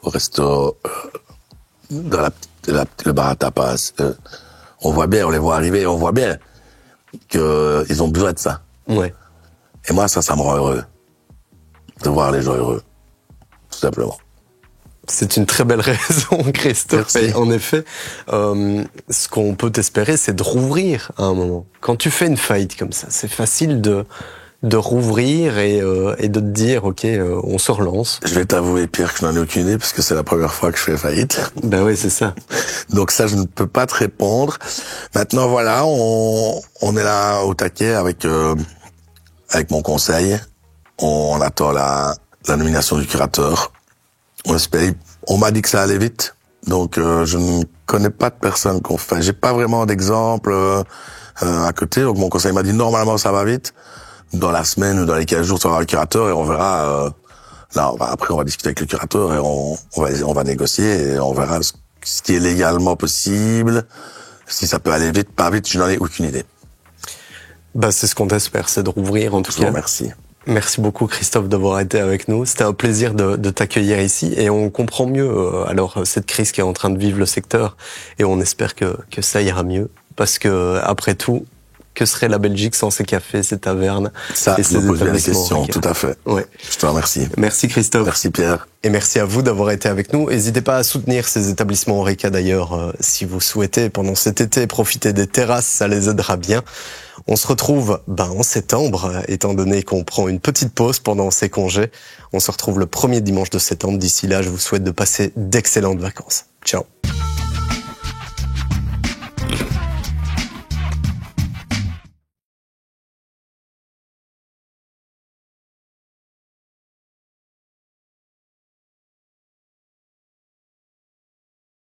[SPEAKER 1] au resto, dans le bar à tapas. On voit bien, on les voit arriver, on voit bien que ils ont besoin de ça.
[SPEAKER 2] Ouais.
[SPEAKER 1] Et moi, ça me rend heureux de voir les gens heureux, tout simplement.
[SPEAKER 2] C'est une très belle raison, Christophe.
[SPEAKER 1] Merci.
[SPEAKER 2] Et en effet, ce qu'on peut espérer, c'est de rouvrir à un moment. Quand tu fais une faillite comme ça, c'est facile de rouvrir et de te dire, ok, on se relance.
[SPEAKER 1] Je vais t'avouer, Pierre, que je n'en ai aucune idée, parce que c'est la première fois que je fais faillite.
[SPEAKER 2] Ben oui, c'est ça.
[SPEAKER 1] Donc ça, je ne peux pas te répondre. Maintenant, voilà, on est là au taquet avec mon conseil. On attend la nomination du curateur. On espère. On m'a dit que ça allait vite, donc je ne connais pas de personne qu'on fait. J'ai pas vraiment d'exemple à côté. Donc mon conseil m'a dit normalement ça va vite. Dans la semaine ou dans les 15 jours, ça va le curateur et on verra. Là, après, on va discuter avec le curateur et on va négocier et on verra ce qui est légalement possible. Si ça peut aller vite, pas vite, je n'en ai aucune idée.
[SPEAKER 2] Bah, c'est ce qu'on espère, c'est de rouvrir en tout cas.
[SPEAKER 1] Merci.
[SPEAKER 2] Merci beaucoup Christophe d'avoir été avec nous. C'était un plaisir de t'accueillir ici et on comprend mieux alors cette crise qui est en train de vivre le secteur et on espère que ça ira mieux parce que après tout, que serait la Belgique sans ses cafés, ses tavernes
[SPEAKER 1] ça,
[SPEAKER 2] et ses
[SPEAKER 1] me pose bien la
[SPEAKER 2] établissements
[SPEAKER 1] question, tout à fait.
[SPEAKER 2] Ouais.
[SPEAKER 1] Je te remercie.
[SPEAKER 2] Merci Christophe.
[SPEAKER 1] Merci Pierre.
[SPEAKER 2] Et merci à vous d'avoir été avec nous. N'hésitez pas à soutenir ces établissements Horeca d'ailleurs si vous souhaitez pendant cet été profiter des terrasses, ça les aidera bien. On se retrouve en septembre, étant donné qu'on prend une petite pause pendant ces congés. On se retrouve le premier dimanche de septembre. D'ici là, je vous souhaite de passer d'excellentes vacances. Ciao.